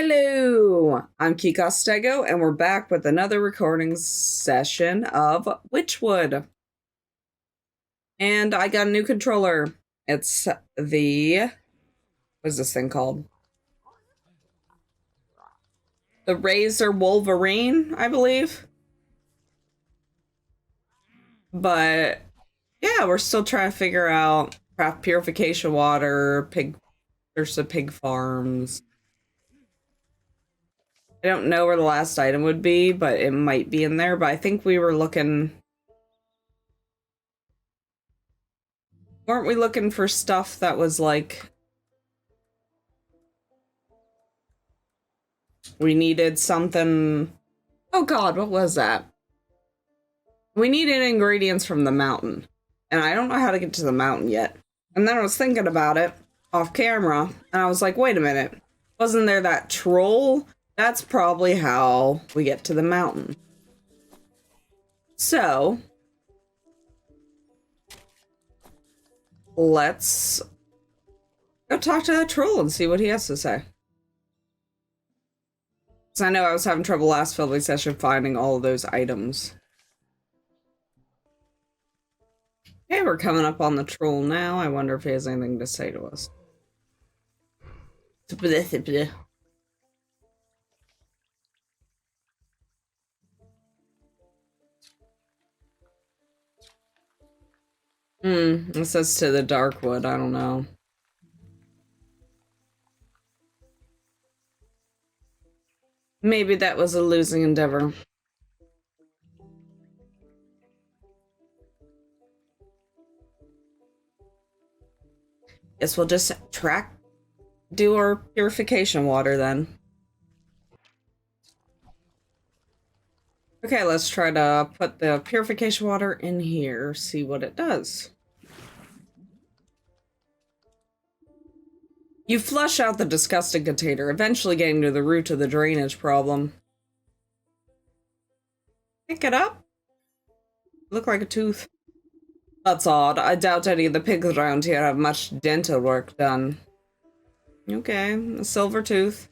Hello, I'm Kikostego, and we're back with another recording session of Wytchwood. And I got a new controller. It's the... What's this thing called? The Razor Wolverine, I believe. But, yeah, we're still trying to figure out craft purification water, there's the pig farms. I don't know where the last item would be, but it might be in there. But I think we were looking... Weren't we looking for stuff that was like... We needed something... Oh god, what was that? We needed ingredients from the mountain. And I don't know how to get to the mountain yet. And then I was thinking about it off camera, and I was like, wait a minute. Wasn't there that troll? That's probably how we get to the mountain. So... let's go talk to that troll and see what he has to say. Because I know I was having trouble last filming session finding all of those items. Okay, we're coming up on the troll now. I wonder if he has anything to say to us. It says to the Darkwood, I don't know. Maybe that was a losing endeavor. Guess we'll just do our purification water then. Okay, let's try to put the purification water in here, see what it does. You flush out the disgusting container, eventually getting to the root of the drainage problem. Pick it up? Look like a tooth. That's odd. I doubt any of the pigs around here have much dental work done. Okay, a silver tooth.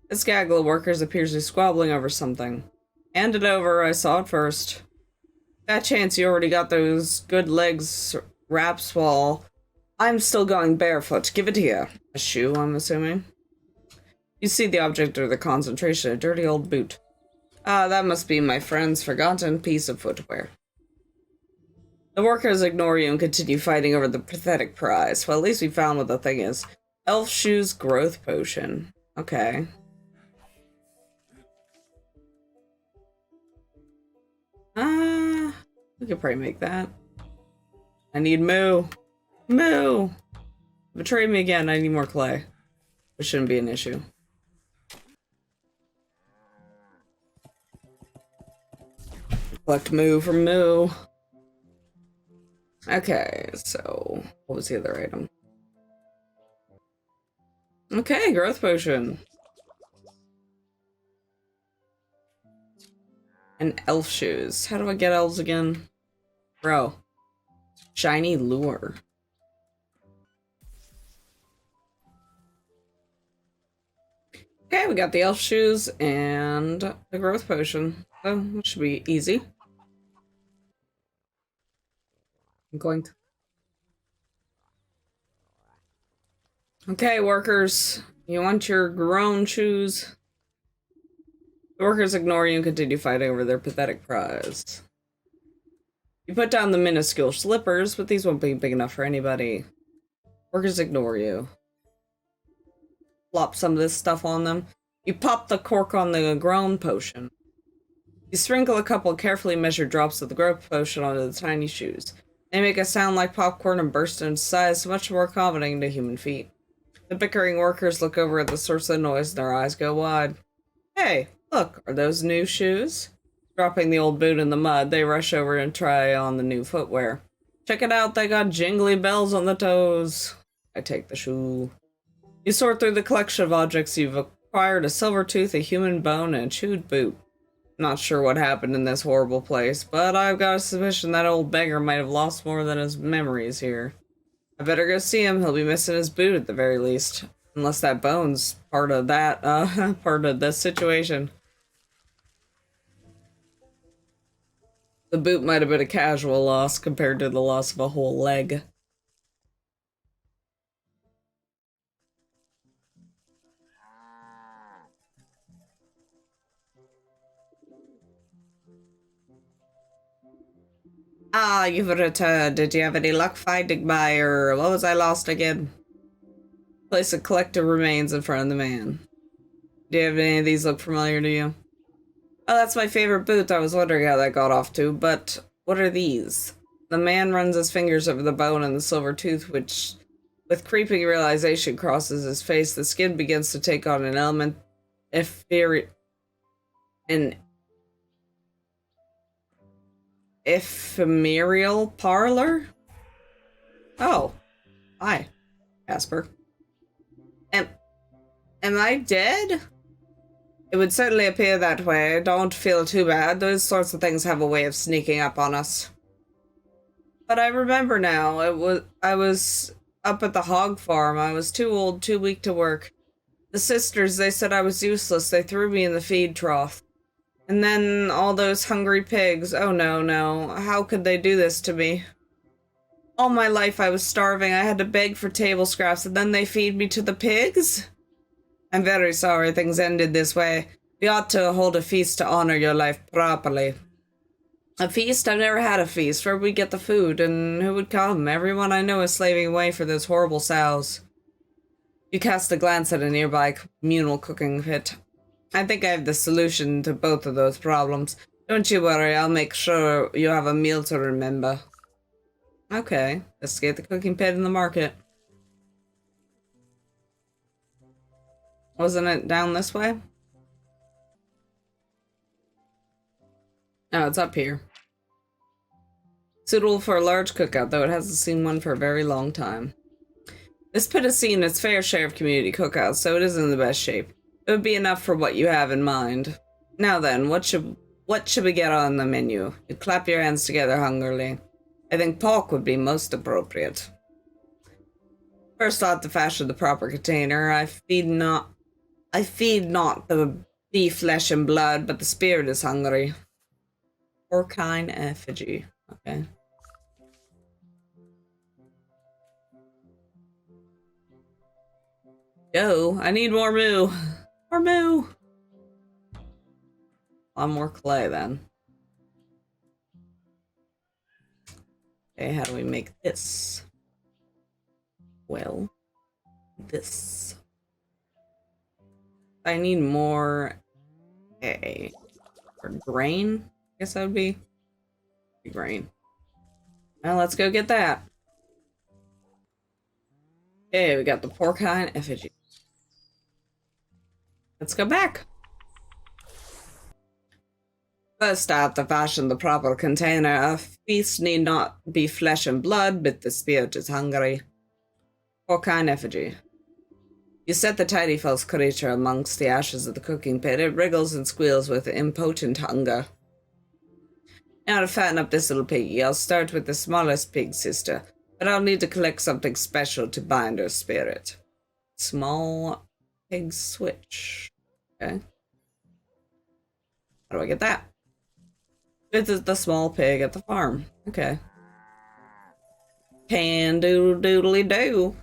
This gaggle of workers appears to be squabbling over something. Hand it over, I saw it first. That chance you already got those good legs wraps while I'm still going barefoot. Give it here. A shoe, I'm assuming. You see the object of the concentration, a dirty old boot. Ah, that must be my friend's forgotten piece of footwear. The workers ignore you and continue fighting over the pathetic prize. Well, at least we found what the thing is. Elf Shoes Growth Potion. Okay. We could probably make that. I need moo. Moo! Betray me again, I need more clay. Which shouldn't be an issue. Collect moo from moo. Okay, so what was the other item? Okay, growth potion. And elf shoes. How do I get elves again? Bro. Shiny lure. Okay, we got the elf shoes and the growth potion. So, it should be easy. I'm going to... Okay, workers. You want your grown shoes? The workers ignore you and continue fighting over their pathetic prize. You put down the minuscule slippers, but these won't be big enough for anybody. Workers ignore you. Plop some of this stuff on them. You pop the cork on the grown potion. You sprinkle a couple of carefully measured drops of the growth potion onto the tiny shoes. They make a sound like popcorn and burst into size much more accommodating to human feet. The bickering workers look over at the source of the noise and their eyes go wide. Hey, look, are those new shoes? Dropping the old boot in the mud, they rush over and try on the new footwear. Check it out, they got jingly bells on the toes. I take the shoe. You sort through the collection of objects you've acquired: a silver tooth, a human bone, and a chewed boot. Not sure what happened in this horrible place, but I've got a suspicion that old beggar might have lost more than his memories here. I better go see him. He'll be missing his boot at the very least. Unless that bone's part of that, part of the situation. The boot might have been a casual loss compared to the loss of a whole leg. Ah, you've returned. Did you have any luck finding my, what was I lost again? Place a collector remains in front of the man. Do you have any of these look familiar to you? Oh, that's my favorite boot. I was wondering how that got off to, but what are these? The man runs his fingers over the bone and the silver tooth, which, with creeping realization, crosses his face. The skin begins to take on an element, an ephemeral parlor? Oh, hi, Casper. Am I dead? It would certainly appear that way. Don't feel too bad. Those sorts of things have a way of sneaking up on us. But I remember now. I was up at the hog farm. I was too old, too weak to work. The sisters, they said I was useless. They threw me in the feed trough. And then all those hungry pigs. Oh no, no. How could they do this to me? All my life I was starving. I had to beg for table scraps, and then they feed me to the pigs? I'm very sorry things ended this way. We ought to hold a feast to honor your life properly. A feast? I've never had a feast. Where would we get the food, and who would come? Everyone I know is slaving away for those horrible sows. You cast a glance at a nearby communal cooking pit. I think I have the solution to both of those problems. Don't you worry, I'll make sure you have a meal to remember. Okay, let's get the cooking pit in the market. Wasn't it down this way? Oh, it's up here. Suitable for a large cookout, though it hasn't seen one for a very long time. This pit has seen its fair share of community cookouts, so it is in the best shape. It would be enough for what you have in mind. Now then, what should we get on the menu? You clap your hands together hungrily. I think pork would be most appropriate. First ought to fashion the proper container. I feed not the beef, flesh, and blood, but the spirit is hungry. Porcine effigy. Okay. Go. I need more moo. More moo. More clay then. Okay, how do we make this? Well, this. I need more or grain. I guess that would be grain. Well, let's go get that. Okay, we got the porcine effigy. Let's go back. First, I have to fashion the proper container. A feast need not be flesh and blood, but the spirit is hungry. Porcine effigy. You set the tiny false creature amongst the ashes of the cooking pit. It wriggles and squeals with impotent hunger. Now to fatten up this little piggy, I'll start with the smallest pig sister, but I'll need to collect something special to bind her spirit. Small pig switch. Okay. How do I get that? This is the small pig at the farm. Okay. Can doodle doodly do.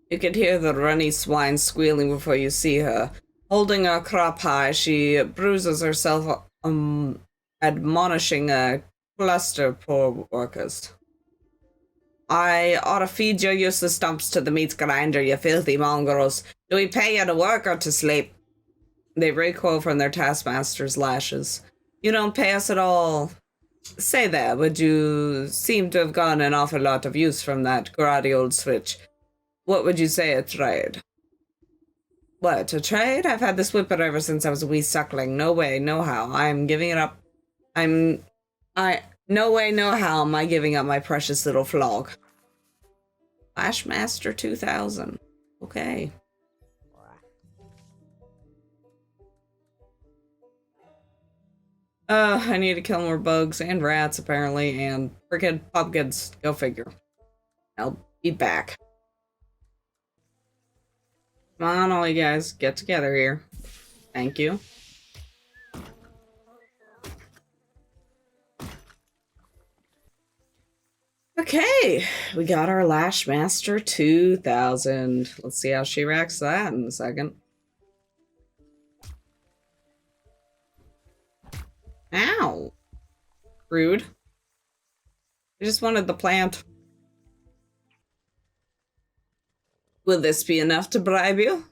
You could hear the runny swine squealing before you see her. Holding her crop high, she bruises herself, admonishing a cluster of poor workers. I ought to feed your useless stumps to the meat grinder, you filthy mongrels. Do we pay you to work or to sleep? They recoil from their taskmaster's lashes. You don't pay us at all. Say there, would you seem to have gotten an awful lot of use from that grotty old switch? What would you say a trade? What, to trade? I've had this whippet ever since I was a wee suckling. No way, no how. I'm giving it up. No way, no how am I giving up my precious little flog. Flashmaster 2000. Okay. I need to kill more bugs and rats, apparently, and frickin' pumpkins. Go figure. I'll be back. Come on, all you guys, get together here. Thank you. Okay, we got our Lashmaster 2000. Let's see how she reacts to that in a second. Ow. Rude. I just wanted the plant. Will this be enough to bribe you?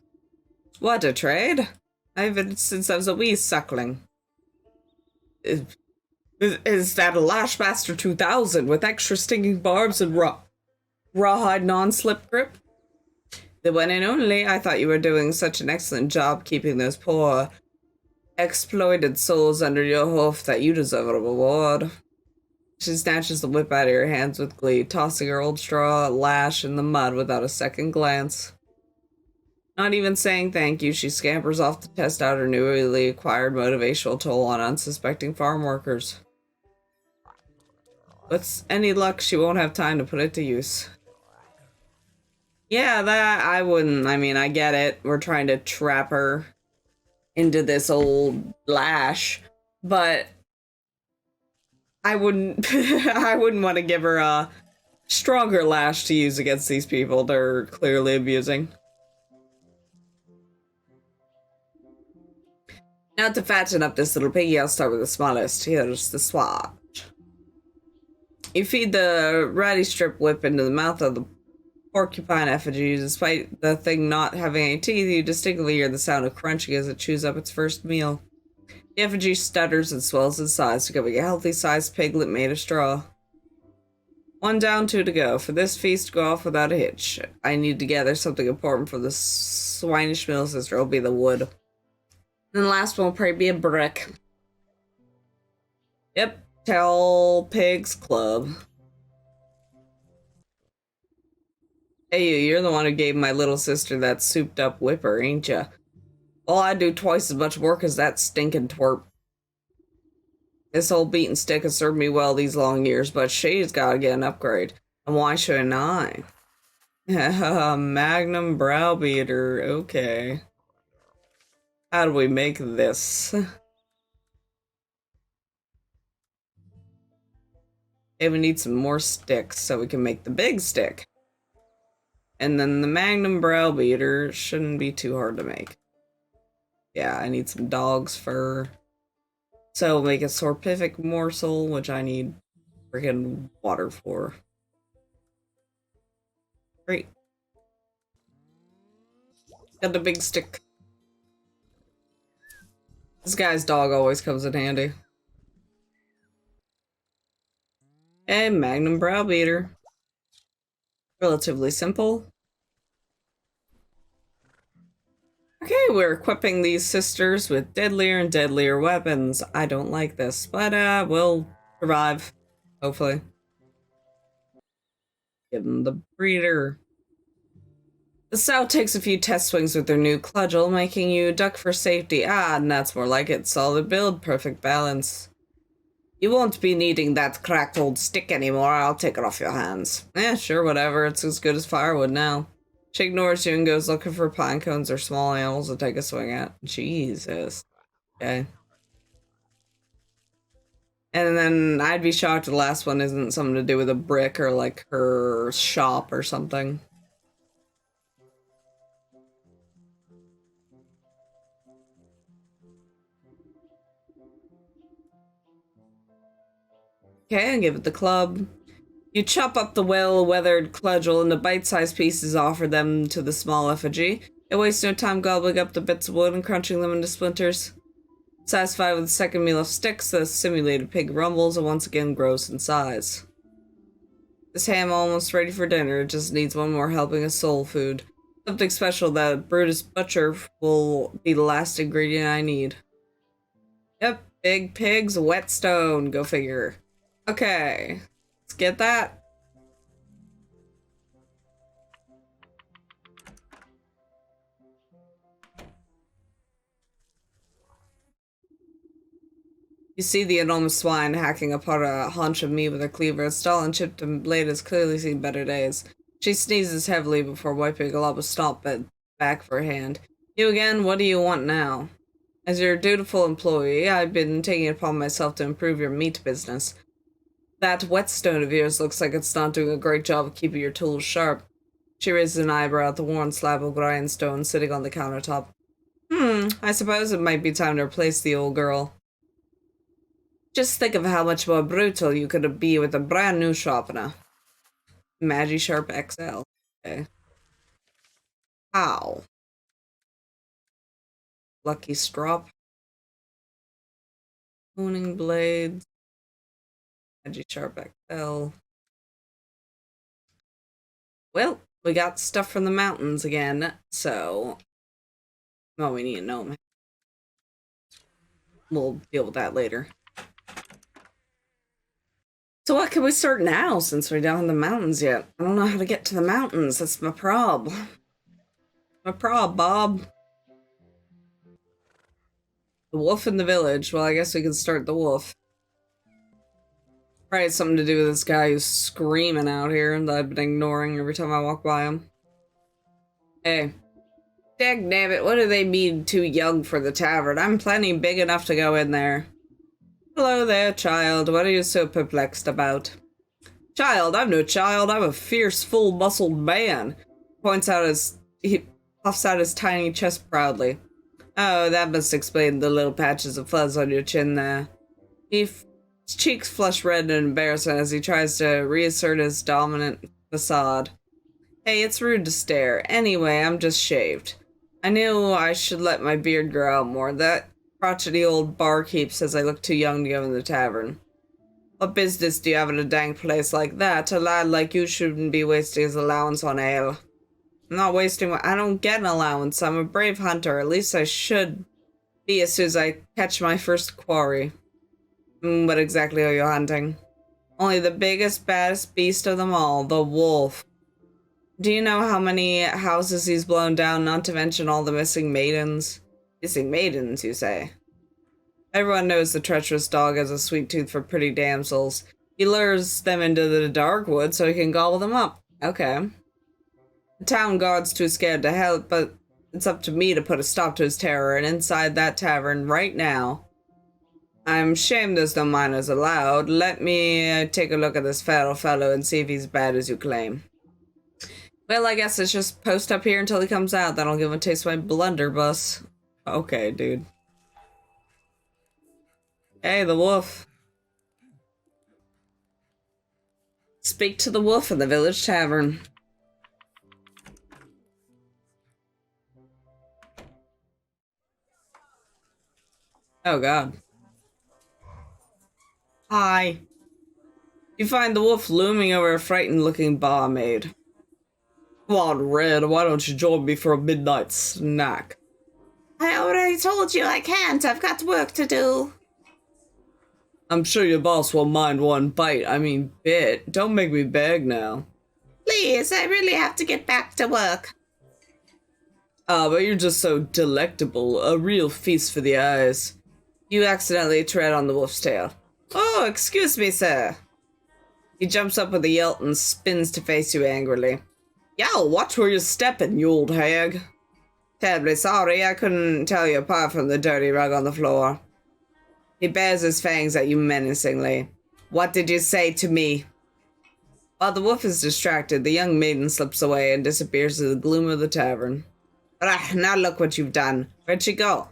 What a trade. I've been since I was a wee suckling. Is that a Lashmaster 2000 with extra stinging barbs and rawhide non-slip grip? The one and only. I thought you were doing such an excellent job keeping those poor exploited souls under your hoof that you deserve a reward. She snatches the whip out of your hands with glee, tossing her old straw lash in the mud without a second glance. Not even saying thank you, she scampers off to test out her newly acquired motivational toll on unsuspecting farm workers. With any luck, she won't have time to put it to use. Yeah, that I wouldn't. I mean, I get it. We're trying to trap her into this old lash, but I wouldn't I wouldn't want to give her a stronger lash to use against these people they're clearly abusing. Now to fatten up this little piggy, I'll start with the smallest. Here's the swatch. You feed the ratty strip whip into the mouth of the porcupine effigy. Despite the thing not having any teeth, you distinctly hear the sound of crunching as it chews up its first meal. The effigy stutters and swells in size, becoming a healthy-sized piglet made of straw. One down, two to go. For this feast to go off without a hitch, I need to gather something important for the swinish middle sister. It'll be the wood. And the last one will probably be a brick. Yep. Tell Pigs Club. Hey, you're the one who gave my little sister that souped-up whipper, ain't ya? Well, I do twice as much work as that stinking twerp. This old beaten stick has served me well these long years, but she's gotta get an upgrade. And why shouldn't I? Magnum browbeater, okay. How do we make this? Okay, we need some more sticks so we can make the big stick. And then the Magnum browbeater shouldn't be too hard to make. Yeah, I need some dog's fur. So make a sorpific morsel, which I need friggin' water for. Great. Got the big stick. This guy's dog always comes in handy. And Magnum browbeater. Relatively simple. Okay, we're equipping these sisters with deadlier and deadlier weapons. I don't like this, but we'll survive. Hopefully. Give them the breeder. The sow takes a few test swings with their new cudgel, making you duck for safety. Ah, and that's more like it. Solid build, perfect balance. You won't be needing that cracked old stick anymore. I'll take it off your hands. Sure, whatever. It's as good as firewood now. She ignores you and goes looking for pine cones or small animals to take a swing at. Jesus. Okay. And then I'd be shocked if the last one isn't something to do with a brick or like her shop or something. Okay, and give it the club. You chop up the well-weathered cudgel into bite-sized pieces, offer them to the small effigy. It wastes no time gobbling up the bits of wood and crunching them into splinters. Satisfied with the second meal of sticks, the simulated pig rumbles and once again grows in size. This ham almost ready for dinner. It just needs one more helping of soul food. Something special that Brutus Butcher will be the last ingredient I need. Yep, big pigs, whetstone. Go figure. Okay, let's get that. You see the enormous swine hacking apart a haunch of meat with her cleaver. Its dull and chipped and blade has clearly seen better days. She sneezes heavily before wiping a glob of snot back for her hand. You again? What do you want now? As your dutiful employee, I've been taking it upon myself to improve your meat business. That whetstone of yours looks like it's not doing a great job of keeping your tools sharp. She raises an eyebrow at the worn slab of grindstone sitting on the countertop. I suppose it might be time to replace the old girl. Just think of how much more brutal you could be with a brand new sharpener. Magi Sharp XL. Okay. Ow. Lucky Strop. Honing Blades. Magi Sharp XL. Well, we got stuff from the mountains again, so... Well, we need a gnome. We'll deal with that later. So what can we start now, since we're down in the mountains yet? I don't know how to get to the mountains. That's my prob. My prob, Bob. The wolf in the village. Well, I guess we can start the wolf. Probably something to do with this guy who's screaming out here that I've been ignoring every time I walk by him. Hey. Dagnabbit, what do they mean too young for the tavern? I'm plenty big enough to go in there. Hello there, child. What are you so perplexed about? Child, I'm no child. I'm a fierce, full-muscled man. He puffs out his tiny chest proudly. Oh, that must explain the little patches of fuzz on your chin there. His cheeks flush red in embarrassment as he tries to reassert his dominant facade. Hey, it's rude to stare. Anyway, I'm just shaved. I knew I should let my beard grow out more. That crotchety old barkeep says I look too young to go in the tavern. What business do you have in a dang place like that? A lad like you shouldn't be wasting his allowance on ale. I'm not wasting I don't get an allowance. I'm a brave hunter. At least I should be as soon as I catch my first quarry. What exactly are you hunting? Only the biggest, baddest beast of them all, the wolf. Do you know how many houses he's blown down, not to mention all the missing maidens? Missing maidens, you say? Everyone knows the treacherous dog has a sweet tooth for pretty damsels. He lures them into the dark wood so he can gobble them up. Okay. The town guard's too scared to help, but it's up to me to put a stop to his terror, and inside that tavern right now. I'm ashamed there's no minors allowed. Let me take a look at this feral fellow and see if he's bad as you claim. Well, I guess it's just post up here until he comes out. Then I'll give him a taste of my blunderbuss. Okay, dude. Hey, the wolf. Speak to the wolf in the village tavern. Oh, God. Hi. You find the wolf looming over a frightened-looking barmaid. Come on, Red, why don't you join me for a midnight snack? I already told you I can't. I've got work to do. I'm sure your boss won't mind one bite. I mean, bit. Don't make me beg now. Please, I really have to get back to work. But you're just so delectable. A real feast for the eyes. You accidentally tread on the wolf's tail. Oh, excuse me, sir. He jumps up with a yelp and spins to face you angrily. Yo, watch where you're stepping, you old hag. Terribly sorry, I couldn't tell you apart from the dirty rug on the floor. He bares his fangs at you menacingly. What did you say to me? While the wolf is distracted, the young maiden slips away and disappears in the gloom of the tavern. Now look what you've done. Where'd she go?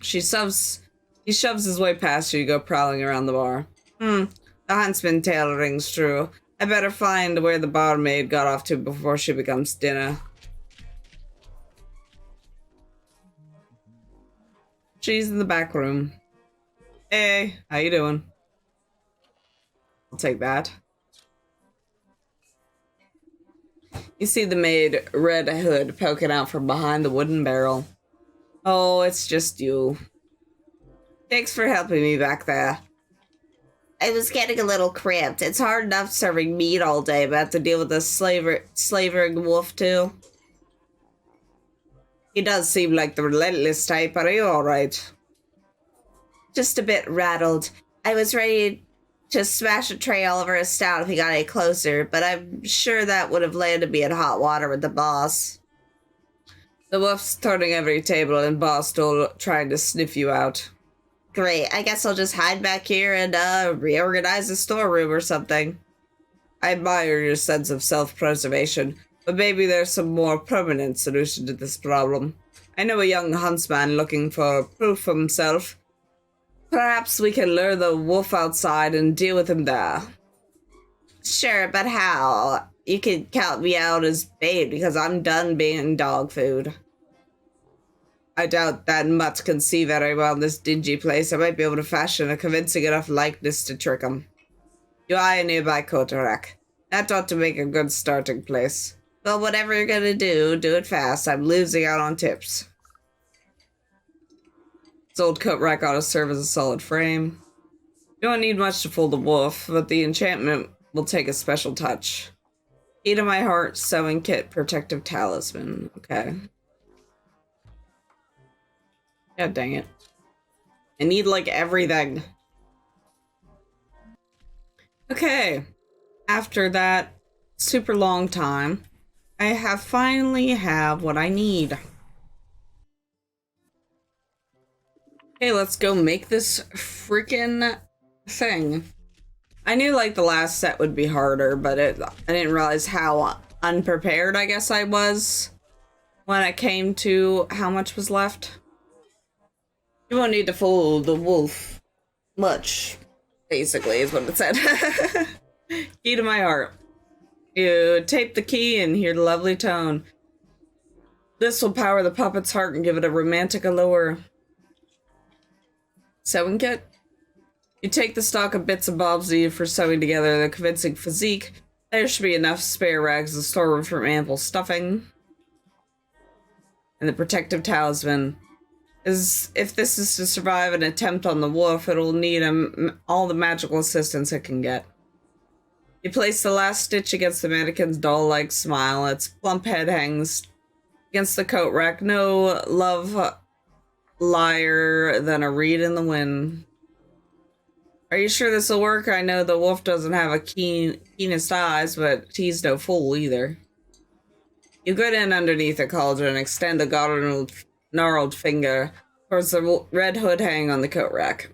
He shoves his way past you to go prowling around the bar. The huntsman tale rings true. I better find where the barmaid got off to before she becomes dinner. She's in the back room. Hey, how you doing? I'll take that. You see the maid Red Hood poking out from behind the wooden barrel. Oh, it's just you. Thanks for helping me back there. I was getting a little cramped. It's hard enough serving meat all day, but I have to deal with this slavering wolf too. He does seem like the relentless type, but are you alright? Just a bit rattled. I was ready to smash a tray all over his snout if he got any closer, but I'm sure that would have landed me in hot water with the boss. The wolf's turning every table and boss still trying to sniff you out. Great, I guess I'll just hide back here and reorganize the storeroom or something. I admire your sense of self-preservation, but maybe there's some more permanent solution to this problem. I know a young huntsman looking for proof of himself. Perhaps we can lure the wolf outside and deal with him there. Sure, but how? You can count me out as bait because I'm done being dog food. I doubt that Mutt can see very well in this dingy place. I might be able to fashion a convincing enough likeness to trick him. You eye a nearby coat-rack. That ought to make a good starting place. Well, whatever you're gonna do it fast. I'm losing out on tips. This old coat rack ought to serve as a solid frame. You don't need much to fool the wolf, but the enchantment will take a special touch. Key to my heart, sewing kit, protective talisman. Okay. God dang it. I need, like, everything. Okay. After that super long time, I finally have what I need. Okay, let's go make this freaking thing. I knew, like, the last set would be harder, but I didn't realize how unprepared I guess I was when it came to how much was left. You won't need to fool the wolf much, basically, is what it said. Key to my heart. You tape the key and hear the lovely tone. This will power the puppet's heart and give it a romantic allure. Sewing kit? You take the stock of bits and bobs needed for sewing together the convincing physique. There should be enough spare rags in the storeroom for ample stuffing. And the protective talisman. If this is to survive an attempt on the wolf, it'll need all the magical assistance it can get. You place the last stitch against the mannequin's doll-like smile. Its plump head hangs against the coat rack. No love liar than a reed in the wind. Are you sure this will work? I know the wolf doesn't have a keenest eyes, but he's no fool either. You get in underneath the cauldron and extend a gnarled finger towards the red hood hanging on the coat rack.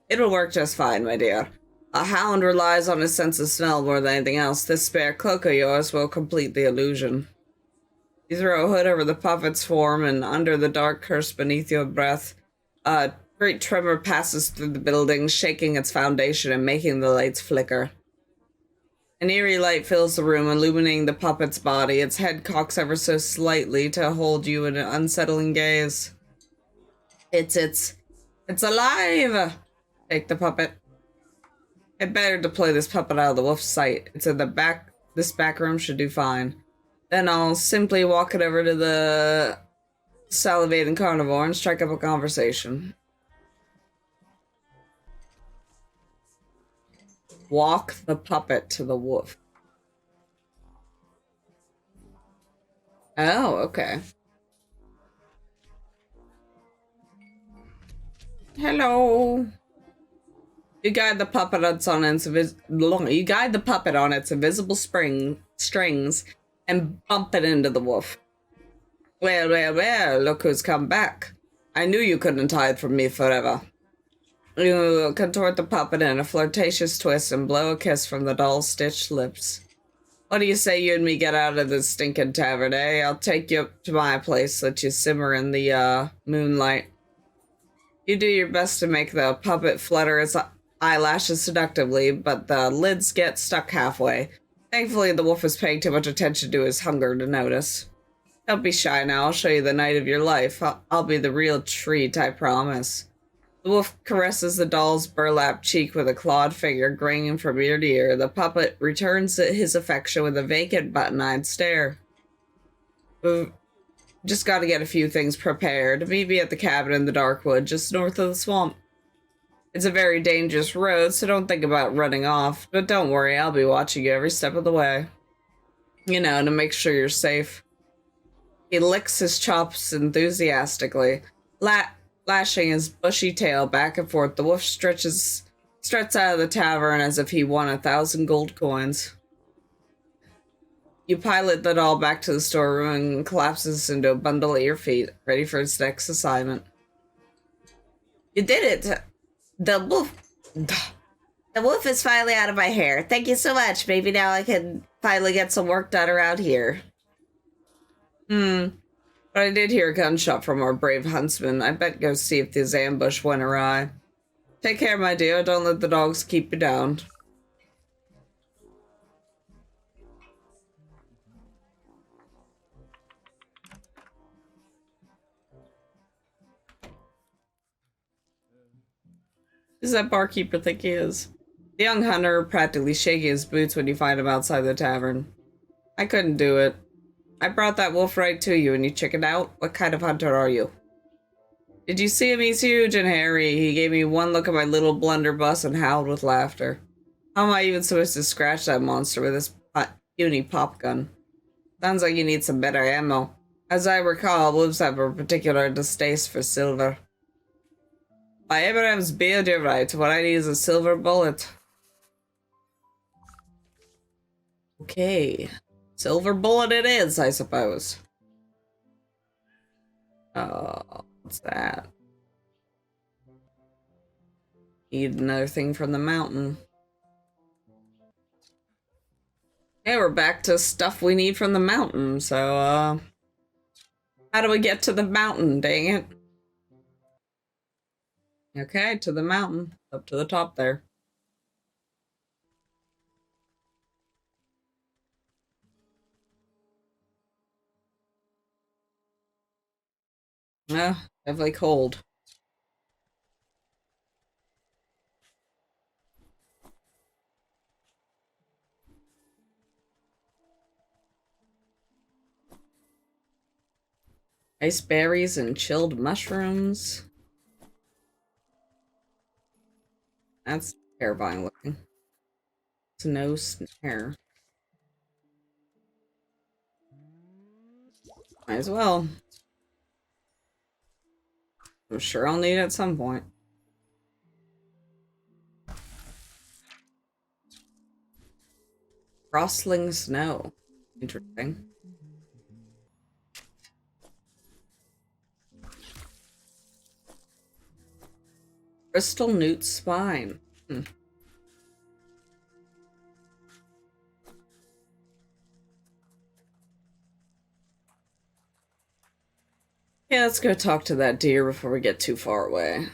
It'll work just fine, my dear. A hound relies on his sense of smell more than anything else. This spare cloak of yours will complete the illusion. You throw a hood over the puppet's form, and under the dark curse beneath your breath, a great tremor passes through the building, shaking its foundation and making the lights flicker. An eerie light fills the room, illuminating the puppet's body. Its head cocks ever so slightly to hold you in an unsettling gaze. It's alive! Take the puppet. I'd better deploy this puppet out of the wolf's sight. It's in the back. This back room should do fine. Then I'll simply walk it over to the salivating carnivore and strike up a conversation. Walk the puppet to the wolf. Oh, okay. Hello. You guide the puppet on its invisible strings and bump it into the wolf. Well, well, well, look who's come back. I knew you couldn't hide from me forever. You contort the puppet in a flirtatious twist and blow a kiss from the doll's stitched lips. What do you say you and me get out of this stinking tavern, eh? I'll take you up to my place, let you simmer in the, moonlight. You do your best to make the puppet flutter its eyelashes seductively, but the lids get stuck halfway. Thankfully, the wolf is paying too much attention to his hunger to notice. Don't be shy now, I'll show you the night of your life. I'll be the real treat, I promise. The wolf caresses the doll's burlap cheek with a clawed finger, grinning from ear to ear. The puppet returns his affection with a vacant, button-eyed stare. We've just got to get a few things prepared. Meet me at the cabin in the Darkwood, just north of the swamp. It's a very dangerous road, so don't think about running off. But don't worry, I'll be watching you every step of the way. You know, to make sure you're safe. He licks his chops enthusiastically, lashing his bushy tail back and forth. The wolf struts out of the tavern as if he won 1,000 gold coins. You pilot the doll back to the storeroom and collapses into a bundle at your feet, ready for its next assignment. You did it! The wolf is finally out of my hair. Thank you so much. Maybe now I can finally get some work done around here. But I did hear a gunshot from our brave huntsman. I bet go see if this ambush went awry. Take care, my dear. Don't let the dogs keep you down. Who's that barkeeper think he is? The young hunter practically shaking his boots when you find him outside the tavern. I couldn't do it. I brought that wolf right to you and you chickened out? What kind of hunter are you? Did you see him? He's huge and hairy. He gave me one look at my little blunderbuss and howled with laughter. How am I even supposed to scratch that monster with this puny pop gun? Sounds like you need some better ammo. As I recall, wolves have a particular distaste for silver. By Abraham's beard, you're right. What I need is a silver bullet. Okay. Silver bullet it is, I suppose. What's that? Need another thing from the mountain. Okay, we're back to stuff we need from the mountain, so, how do we get to the mountain, dang it? Okay, to the mountain. Up to the top there. Definitely cold. Ice berries and chilled mushrooms. That's terrifying looking. Snow snare. Might as well. I'm sure I'll need it at some point. Frostling snow. Interesting. Crystal newt spine. Yeah, let's go talk to that deer before we get too far away.